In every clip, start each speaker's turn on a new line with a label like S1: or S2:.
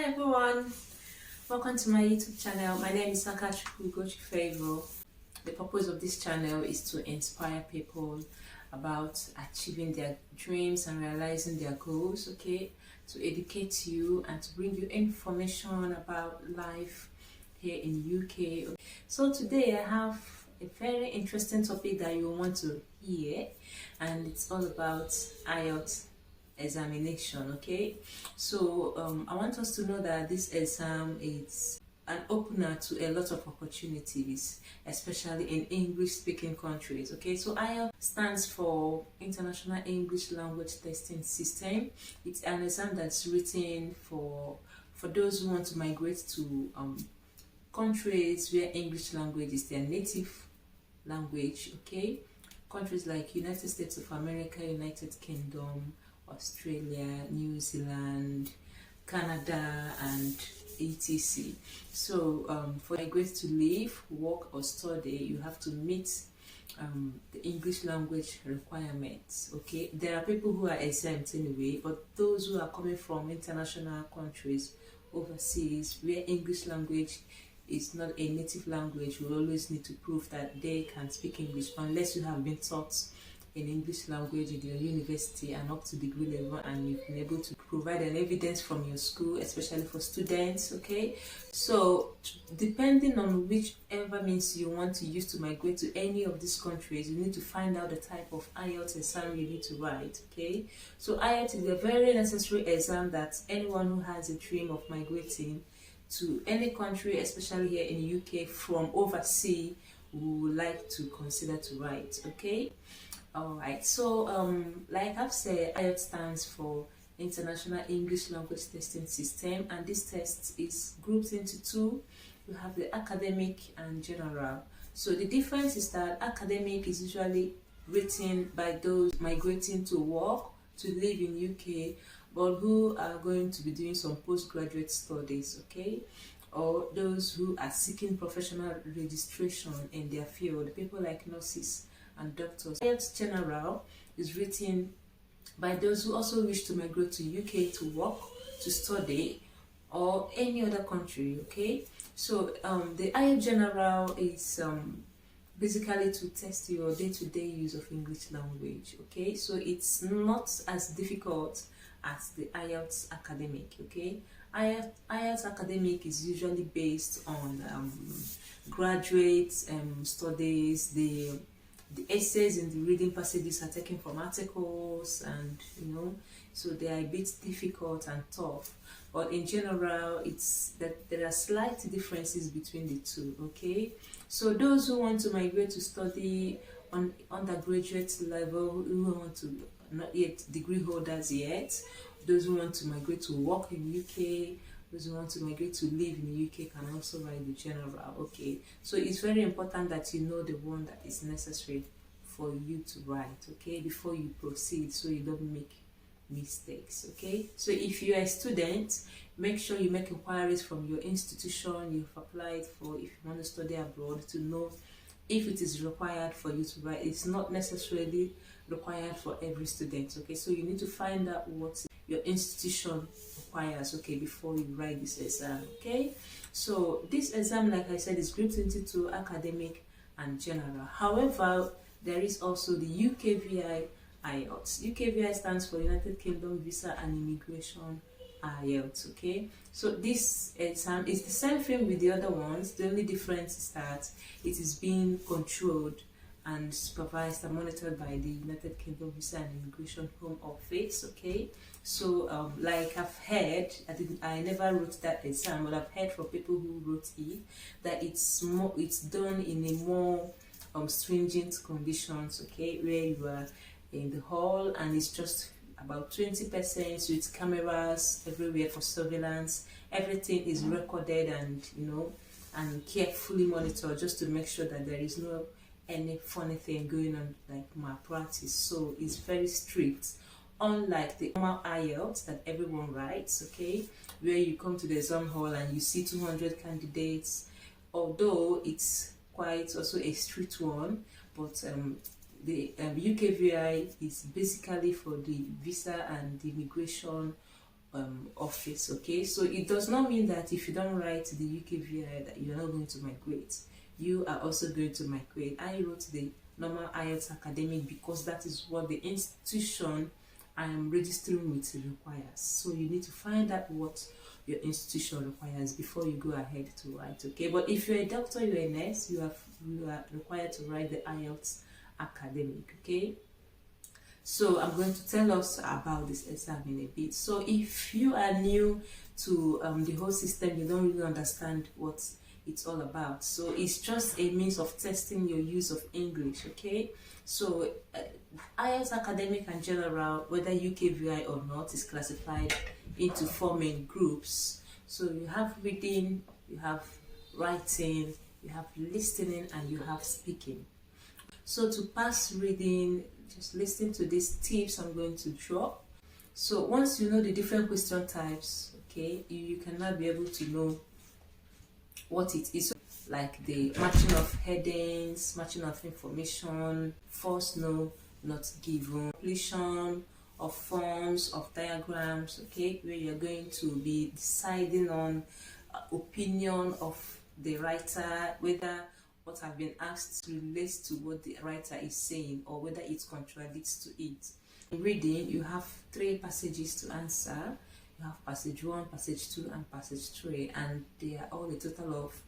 S1: Hi everyone, welcome to my YouTube channel. My name is Untitled. The purpose of this channel is to inspire people about achieving their dreams and realizing their goals, okay? To educate you and to bring you information about life here in UK. So today I have a very interesting topic that you want to hear, and it's all about Ielts examination. Okay, so I want us to know that this exam is an opener to a lot of opportunities, especially in English speaking countries. Okay, so IELTS stands for International English Language Testing System. It's an exam that's written for those who want to migrate to countries where English language is their native language. Okay, countries like United States of America, United Kingdom, Australia, New Zealand, Canada, and etc. So for migrate to live, work, or study, you have to meet the English language requirements. Okay, there are people who are exempt anyway, but those who are coming from international countries overseas where English language is not a native language will always need to prove that they can speak English, unless you have been taught in English language in your university and up to degree level, and you've been able to provide an evidence from your school, especially for students. Okay, so depending on whichever means you want to use to migrate to any of these countries, you need to find out the type of IELTS exam you need to write. Okay, so IELTS is a very necessary exam that anyone who has a dream of migrating to any country, especially here in the UK from overseas, would like to consider to write. Okay, alright, so like I've said, IELTS stands for International English Language Testing System, and this test is grouped into two. You have the academic and general. So the difference is that academic is usually written by those migrating to work, to live in UK, but who are going to be doing some postgraduate studies, okay? Or those who are seeking professional registration in their field, people like nurses and doctors. IELTS General is written by those who also wish to migrate to UK to work, to study, or any other country. Okay, so the IELTS General is basically to test your day-to-day use of English language. Okay, so it's not as difficult as the IELTS Academic. Okay, IELTS Academic is usually based on graduate studies. The essays in the reading passages are taken from articles, and so they are a bit difficult and tough. But in general, it's that there are slight differences between the two. Okay, so those who want to migrate to study on undergraduate level, who want to, not yet degree holders yet, those who want to migrate to work in UK, those who want to migrate to live in the UK can also write the general. Okay, so it's very important that you know the one that is necessary for you to write, okay, before you proceed, so you don't make mistakes. Okay, so if you're a student, make sure you make inquiries from your institution you've applied for if you want to study abroad, to know if it is required for you to write. It's not necessarily required for every student. Okay, so you need to find out what your institution requires, okay, before you write this exam. Okay, so this exam, like I said, is grouped into two, academic and general. However, there is also the UKVI IELTS. UKVI stands for United Kingdom Visa and Immigration IELTS. Okay, so this exam is the same thing with the other ones. The only difference is that it is being controlled and supervised and monitored by the United Kingdom Visa and Immigration Home Office. Okay, so like I've heard, I never wrote that exam, but I've heard from people who wrote it that it's done in a more stringent conditions. Okay, where you are in the hall and it's just about 20% with cameras everywhere for surveillance. Everything is recorded and and carefully monitored, just to make sure that there is no any funny thing going on, like malpractice. So it's very strict, unlike the normal IELTS that everyone writes. Okay, where you come to the exam hall and you see 200 candidates, although it's quite also a strict one, but the UKVI is basically for the visa and the immigration office. Okay, so it does not mean that if you don't write the UKVI that you're not going to migrate. You are also going to migrate. I wrote the normal Ielts academic because that is what the institution I am registering with requires. So you need to find out what your institution requires before you go ahead to write. Okay, but if you're a doctor, you're a nurse, you are required to write the Ielts academic. Okay, so I'm going to tell us about this exam in a bit. So if you are new to the whole system, you don't really understand what it's all about. So it's just a means of testing your use of English. Okay, so IELTS academic and general, whether UKVI or not, is classified into 4 main groups. So you have reading, you have writing, you have listening, and you have speaking. So to pass reading, just listen to these tips I'm going to drop. So once you know the different question types, okay, you can now be able to know what it is, like the matching of headings, matching of information, false, no, not given, completion of forms, of diagrams, okay, where you're going to be deciding on opinion of the writer, whether what have been asked relates to what the writer is saying or whether it contradicts to it. In reading, you have 3 passages to answer. You have passage 1, passage 2, and passage 3, and they are all a total of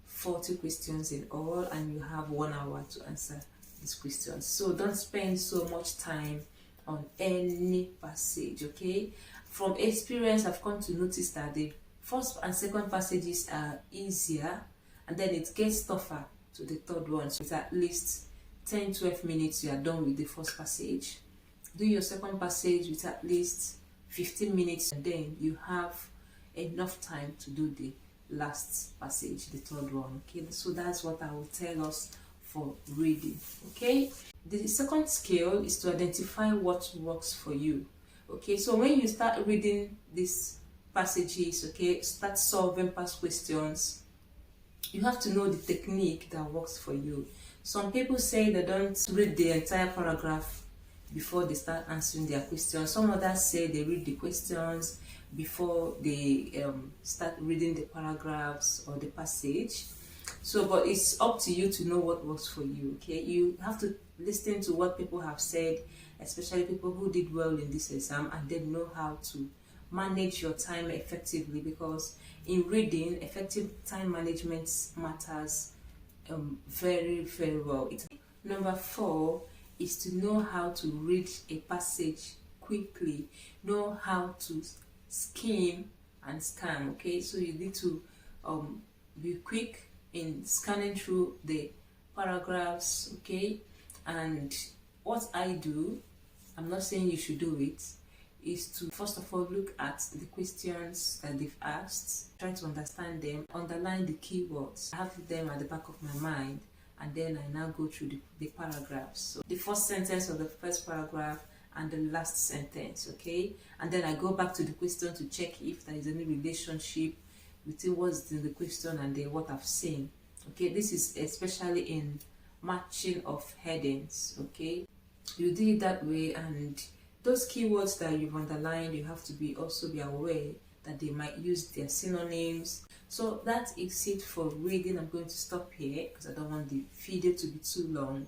S1: 40 questions in all, and you have 1 hour to answer these questions. So don't spend so much time on any passage, okay? From experience, I've come to notice that the first and second passages are easier, and then it gets tougher to the third one. So it's at least 10-12 minutes you are done with the first passage. Do your second passage with at least 15 minutes, and then you have enough time to do the last passage, the third one. Okay, so that's what I will tell us for reading. Okay, the second skill is to identify what works for you. Okay, so when you start reading these passages, okay, start solving past questions, you have to know the technique that works for you. Some people say they don't read the entire paragraph before they start answering their questions. Some others say they read the questions before they start reading the paragraphs or the passage. So, but it's up to you to know what works for you. Okay, you have to listen to what people have said, especially people who did well in this exam, and then know how to manage your time effectively, because in reading, effective time management matters very, very well. Number 4 is to know how to read a passage quickly, know how to skim and scan. Okay, so you need to be quick in scanning through the paragraphs. Okay, and what I do, I'm not saying you should do it, is to first of all look at the questions that they've asked, try to understand them, underline the keywords, have them at the back of my mind, and then I now go through the paragraphs. So the first sentence of the first paragraph and the last sentence, okay? And then I go back to the question to check if there is any relationship between what's in the question and what I've seen. Okay, this is especially in matching of headings, okay? You do it that way, and those keywords that you've underlined, you have to also be aware that they might use their synonyms. So that is it for reading. I'm going to stop here because I don't want the video to be too long.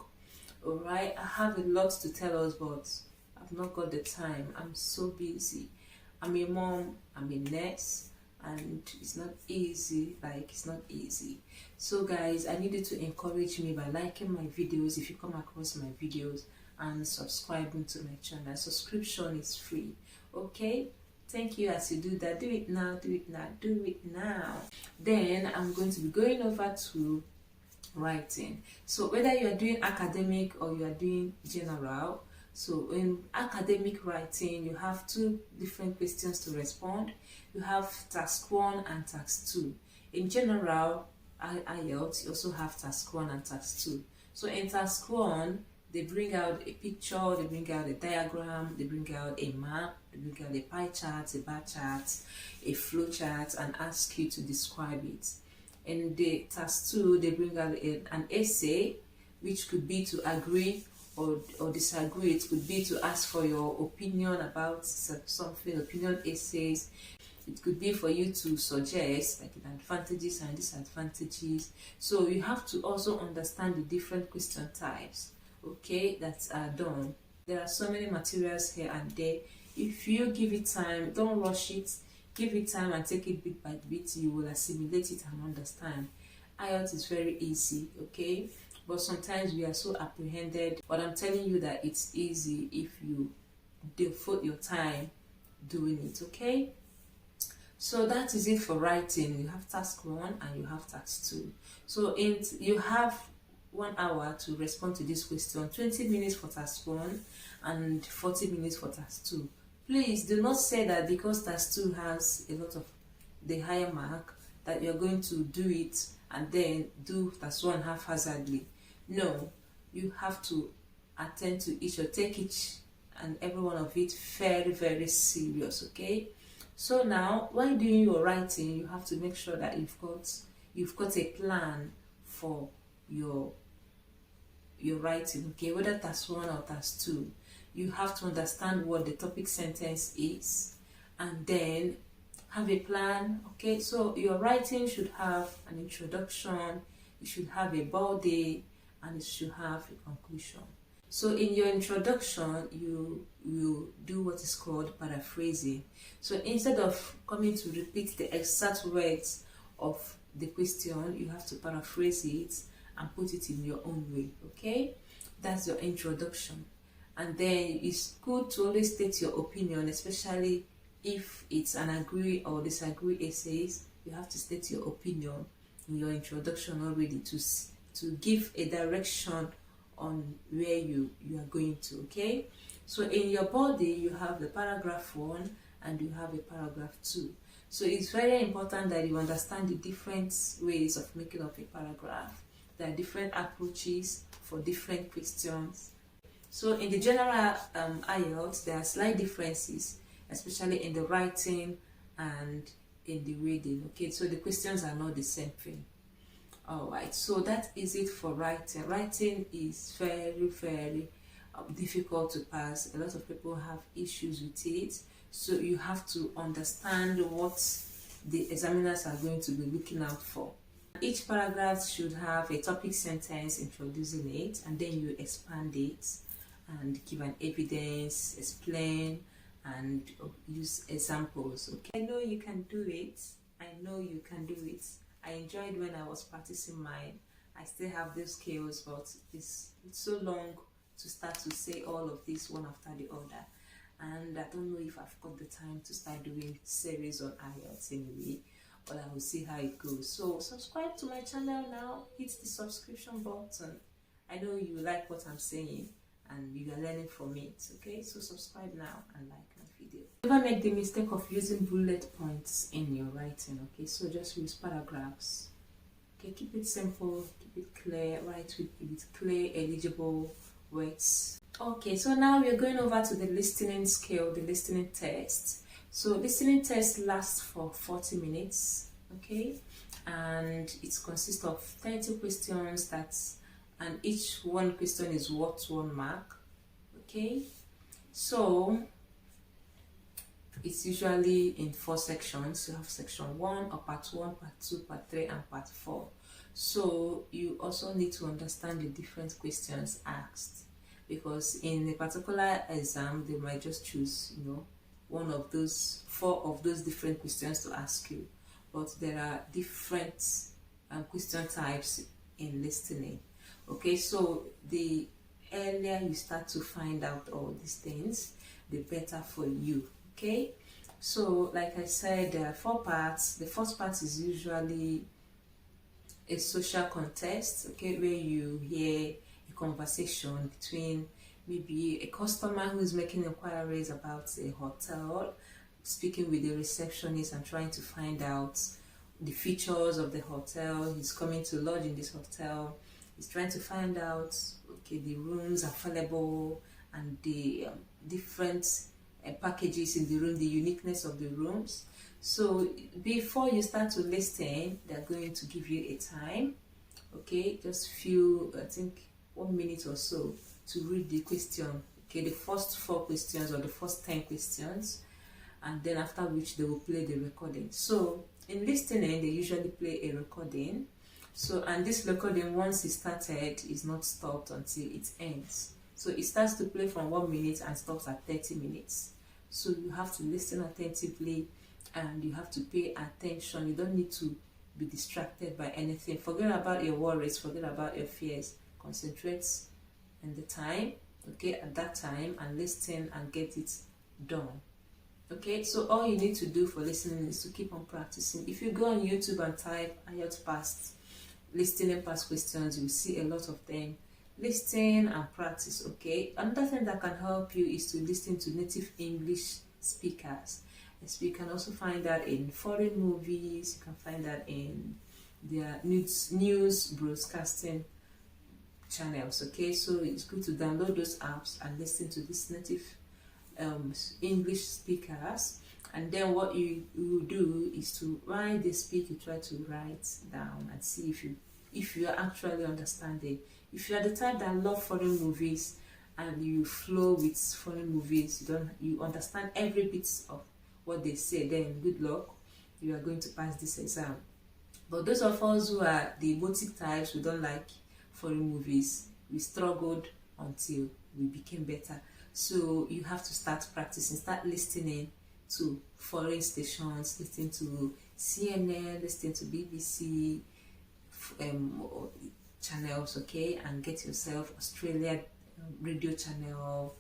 S1: Alright, I have a lot to tell us, but I've not got the time. I'm so busy. I'm a mom, I'm a nurse, and it's not easy. It's not easy. So guys, I need you to encourage me by liking my videos if you come across my videos, and subscribing to my channel. Subscription is free. Okay, thank you. As you do that, do it now, do it now, do it now. Then I'm going to be going over to writing. So whether you are doing academic or you are doing general, so in academic writing, you have 2 different questions to respond. You have task 1 and task 2. In general IELTS, you also have task 1 and task 2. So in task 1, they bring out a picture, they bring out a diagram, they bring out a map, they bring out a pie chart, a bar chart, a flow chart, and ask you to describe it. In the task 2, they bring out an essay, which could be to agree or disagree. It could be to ask for your opinion about something, opinion essays. It could be for you to suggest like the advantages and disadvantages. So you have to also understand the different question types, okay, that are done. There are so many materials here and there. If you give it time, don't rush it, give it time and take it bit by bit, you will assimilate it and understand. Ielts is very easy, okay, but sometimes we are so apprehended, but I'm telling you that it's easy if you devote your time doing it, okay. So that is it for writing. You have task 1 and you have task 2. So you have 1 hour to respond to this question, 20 minutes for task 1 and 40 minutes for task 2. Please do not say that because task 2 has a lot of the higher mark that you're going to do it and then do task 1 haphazardly. No, you have to attend to each or take each and every one of it very, very serious, okay. So now, when doing your writing, you have to make sure that you've got a plan for your writing, okay, whether task 1 or task 2. You have to understand what the topic sentence is and then have a plan, okay. So your writing should have an introduction, it should have a body, and it should have a conclusion. So in your introduction, you do what is called paraphrasing. So instead of coming to repeat the exact words of the question, you have to paraphrase it and put it in your own way, okay? That's your introduction. And then it's good to always state your opinion, especially if it's an agree or disagree essays. You have to state your opinion in your introduction already to give a direction on where you are going to, okay. So in your body you have the paragraph 1 and you have a paragraph 2. So it's very important that you understand the different ways of making up a paragraph. There are different approaches for different questions. So in the general IELTS, there are slight differences, especially in the writing and in the reading, okay. So the questions are not the same thing. Alright, so that is it for writing. Writing is very, very difficult to pass. A lot of people have issues with it. So you have to understand what the examiners are going to be looking out for. Each paragraph should have a topic sentence introducing it, and then you expand it and give an evidence, explain, and use examples, okay. I know you can do it. I know you can do it. I enjoyed when I was practicing mine. I still have those skills, but it's so long to start to say all of this one after the other. And I don't know if I've got the time to start doing series on IELTS anyway, but I will see how it goes. So subscribe to my channel now, hit the subscription button. I know you like what I'm saying and you are learning from it, okay. So subscribe now and like my video. Never make the mistake of using bullet points in your writing, okay. So just use paragraphs, okay. Keep it simple, keep it clear, write with clear, eligible words. Okay, so now we're going over to the listening skill, the listening test. So listening test lasts for 40 minutes, okay, and it consists of 30 questions and each one question is worth 1 mark, okay. So it's usually in 4 sections. You have section 1 or part 1, part 2, part 3 and part 4. So you also need to understand the different questions asked, because in a particular exam they might just choose, you know, 4 of those different questions to ask you, but there are different question types in listening, okay. So the earlier you start to find out all these things, the better for you, okay. So like I said, there are 4 parts. The first part is usually a social context, okay, where you hear a conversation between maybe a customer who is making inquiries about a hotel, speaking with the receptionist and trying to find out the features of the hotel. He's coming to lodge in this hotel. He's trying to find out, okay, the rooms available and the different packages in the room, the uniqueness of the rooms. So before you start to listen, they're going to give you a time, okay, just few, I think 1 minute or so to read the question, okay, the first 4 questions or the first 10 questions, and then after which they will play the recording. So in listening, they usually play a recording. So, and this recording, once it started, is not stopped until it ends. So it starts to play from 1 minute and stops at 30 minutes. So you have to listen attentively and you have to pay attention. You don't need to be distracted by anything. Forget about your worries, forget about your fears. Concentrate in the time, okay, at that time, and listen and get it done. Okay, so all you need to do for listening is to keep on practicing. If you go on YouTube and type Ielts past, listening past questions, you will see a lot of them. Listen and practice, okay? Another thing that can help you is to listen to native English speakers. Yes, you can also find that in foreign movies, you can find that in their news broadcasting channels, okay? So it's good to download those apps and listen to these native English speakers, and then what you do is to write the speak, you try to write down and see if you are actually understanding. If you are the type that love foreign movies and you flow with foreign movies, you understand every bit of what they say, then good luck, you are going to pass this exam. But those of us who are the emotive types, we don't like foreign movies, we struggled until we became better. So you have to start practicing, start listening to foreign stations, listening to CNN, listening to BBC channels, okay, and get yourself Australia radio channel,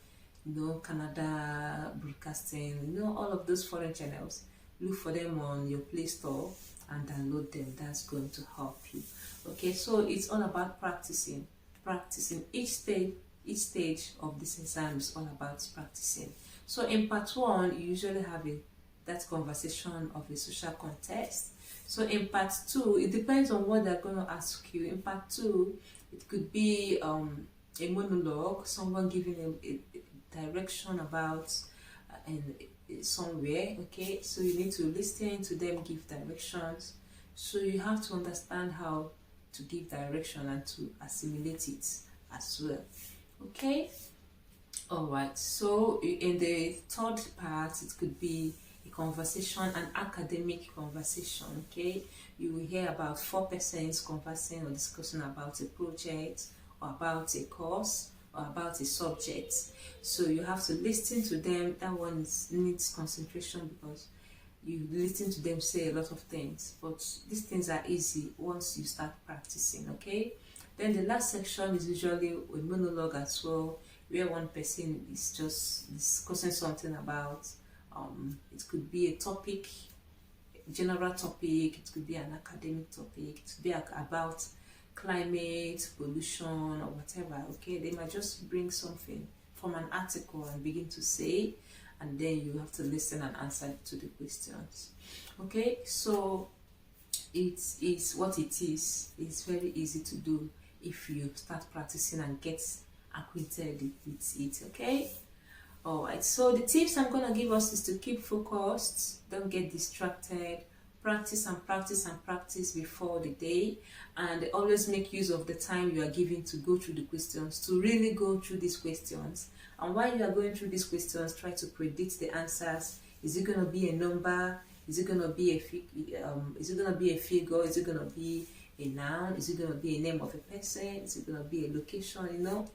S1: Canada broadcasting, all of those foreign channels. Look for them on your Play Store and download them. That's going to help you. Okay, so it's all about practicing. Each stage of this exam is all about practicing. So in part 1, you usually have that conversation of a social context. So in part 2, it depends on what they're going to ask you. In part 2, it could be a monologue, someone giving a direction about somewhere, okay? So you need to listen to them give directions. So you have to understand how to give direction and to assimilate it as well. Okay, all right, so in the third part, it could be a conversation, an academic conversation. Okay, you will hear about 4 persons conversing or discussing about a project or about a course or about a subject. So you have to listen to them. That one needs concentration because you listen to them say a lot of things, but these things are easy once you start practicing. Okay, then the last section is usually a monologue as well, where one person is just discussing something about, it could be a topic, general topic, it could be an academic topic, it could be about climate, pollution, or whatever, okay? They might just bring something from an article and begin to say, and then you have to listen and answer to the questions, okay? So it is what it is. It's very easy to do if you start practicing and get acquainted with it, okay? All right, so the tips I'm going to give us is to keep focused, don't get distracted, practice and practice and practice before the day, and always make use of the time you are given to go through the questions, to really go through these questions. And while you are going through these questions, try to predict the answers. Is it going to be a number? Is it going to be a figure? Is it going to be a noun? Is it going to be a name of a person? Is it going to be a location? So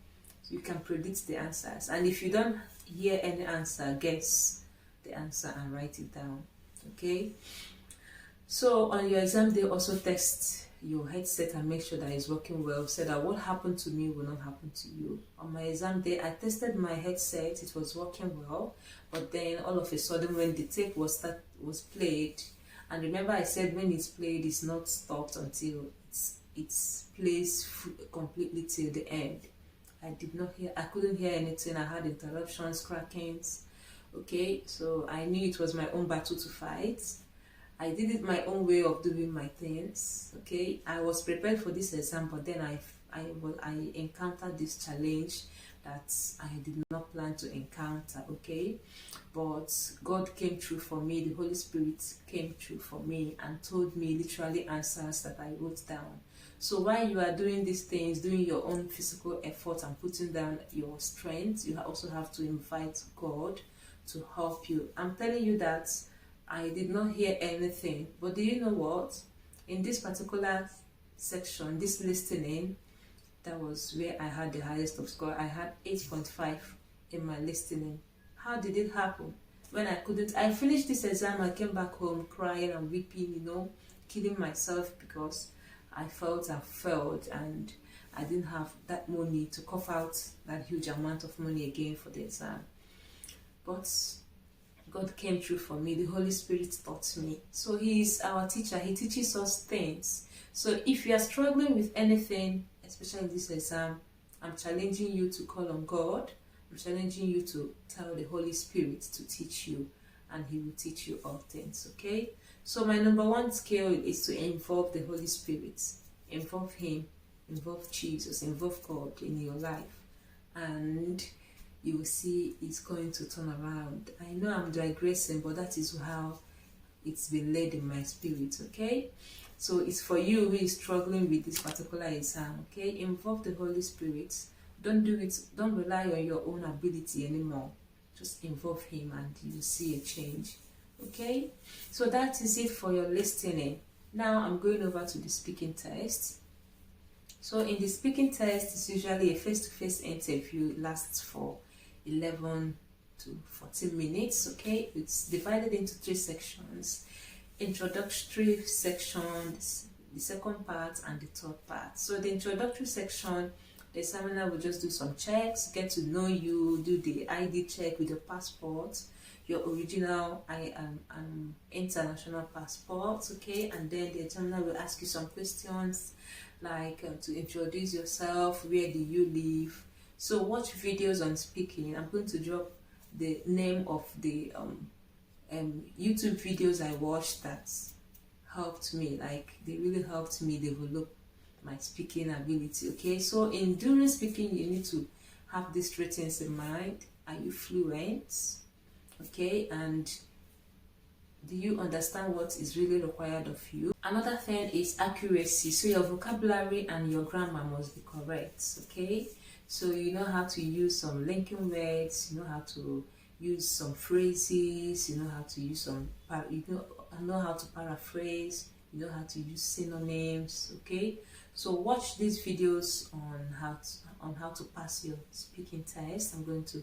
S1: you can predict the answers. And if you don't hear any answer, guess the answer and write it down. Okay? So on your exam day, also test your headset and make sure that it's working well, so that what happened to me will not happen to you. On my exam day, I tested my headset, it was working well, but then all of a sudden when the tape was played, and remember I said when it's played, it's not stopped until it plays completely till the end. I couldn't hear anything. I had interruptions, crackings. Okay, so I knew it was my own battle to fight. I did it my own way of doing my things. Okay, I was prepared for this exam, but then I encountered this challenge that I did not plan to encounter, okay? But God came through for me. The Holy Spirit came through for me and told me literally answers that I wrote down. So while you are doing these things, doing your own physical effort and putting down your strength, you also have to invite God to help you. I'm telling you that I did not hear anything, but do you know what? In this particular section, this listening, that was where I had the highest of score. I had 8.5 in my listening. How did it happen? When I finished this exam, I came back home crying and weeping, killing myself because I felt I failed and I didn't have that money to cough out that huge amount of money again for the exam. But God came through for me. The Holy Spirit taught me. So He is our teacher. He teaches us things. So if you are struggling with anything, especially this exam, I'm challenging you to call on God. I'm challenging you to tell the Holy Spirit to teach you, and He will teach you all things, okay? So my number one skill is to involve the Holy Spirit. Involve Him, involve Jesus, involve God in your life, and you will see it's going to turn around. I know I'm digressing, but that is how it's been laid in my spirit, okay? So it's for you who is struggling with this particular exam, okay? Involve the Holy Spirit. Don't rely on your own ability anymore. Just involve Him and you'll see a change, okay? So that is it for your listening. Now I'm going over to the speaking test. So in the speaking test, it's usually a face-to-face interview. It lasts for 11 to 14 minutes, okay? It's divided into 3 sections. Introductory section, the second part, and the third part. So the introductory section, the examiner will just do some checks, get to know you, do the ID check with your passport, your original international passport, okay? And then the examiner will ask you some questions like to introduce yourself, where do you live. So watch videos on speaking. I'm going to drop the name of the YouTube videos I watched that helped me. Like, they really helped me develop my speaking ability, okay? So during speaking, you need to have these 3 things in mind. Are you fluent? Okay, and do you understand what is really required of you? Another thing is accuracy. So your vocabulary and your grammar must be correct, okay? So you know how to use some linking words, you know how to use some phrases, you know how to use know how to paraphrase, you know how to use synonyms, okay? So watch these videos on how to pass your speaking test. I'm going to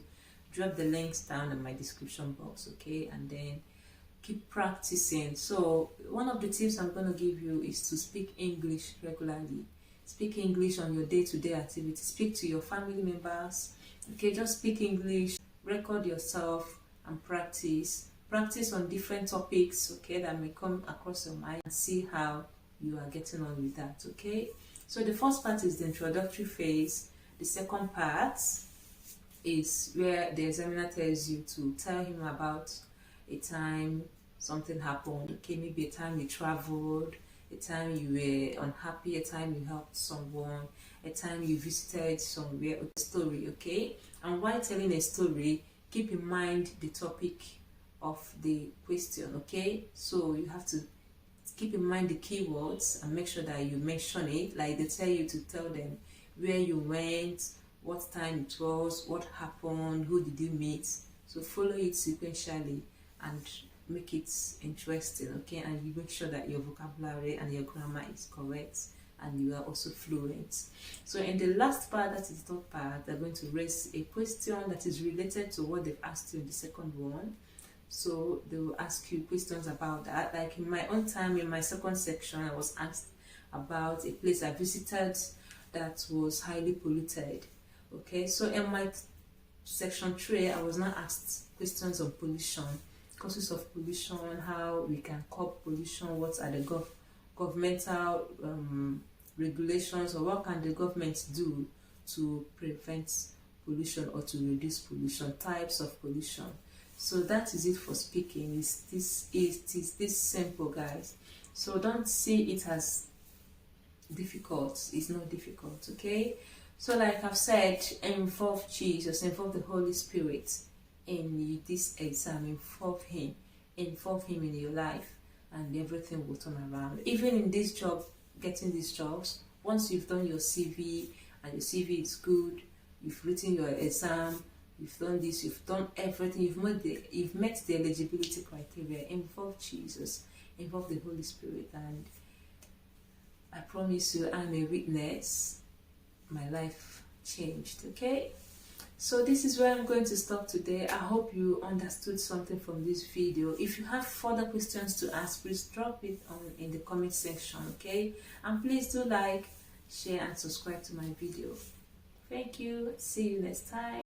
S1: drop the links down in my description box, okay? And then keep practicing. So one of the tips I'm going to give you is to speak English regularly. Speak English on your day-to-day activities. Speak to your family members, okay? Just speak English. Record yourself and practice. Practice on different topics, okay, that may come across your mind, and see how you are getting on with that, okay? So the first part is the introductory phase. The second part is where the examiner tells you to tell him about a time something happened, okay? Maybe a time you traveled, a time you were unhappy, a time you helped someone, a time you visited somewhere, a story, okay? And while telling a story, keep in mind the topic of the question, okay? So you have to keep in mind the keywords and make sure that you mention it. Like, they tell you to tell them where you went, what time it was, what happened, who did you meet. So follow it sequentially and make it interesting, okay? And you make sure that your vocabulary and your grammar is correct and you are also fluent. So in the last part, that is the third part, they're going to raise a question that is related to what they've asked you in the second one. So they will ask you questions about that. Like in my own time, in my second section, I was asked about a place I visited that was highly polluted, okay? So in my section 3, I was not asked questions on pollution, causes of pollution, how we can curb pollution, what are the governmental regulations, or what can the government do to prevent pollution or to reduce pollution, types of pollution. So that is it for speaking. It is this simple, guys. So don't see it as difficult. It's not difficult, okay? So like I've said, involve Jesus, involve the Holy Spirit in this exam, involve him in your life, and everything will turn around. Even in this job, getting these jobs, once you've done your CV and your CV is good, you've written your exam, you've done this, you've done everything, you've met the eligibility criteria, involve Jesus, involve the Holy Spirit, and I promise you, I'm a witness. My life changed. Okay, so this is where I'm going to stop today. I hope you understood something from this video. If you have further questions to ask, please drop it in the comment section. Okay, and please do like, share and subscribe to my video. Thank you. See you next time.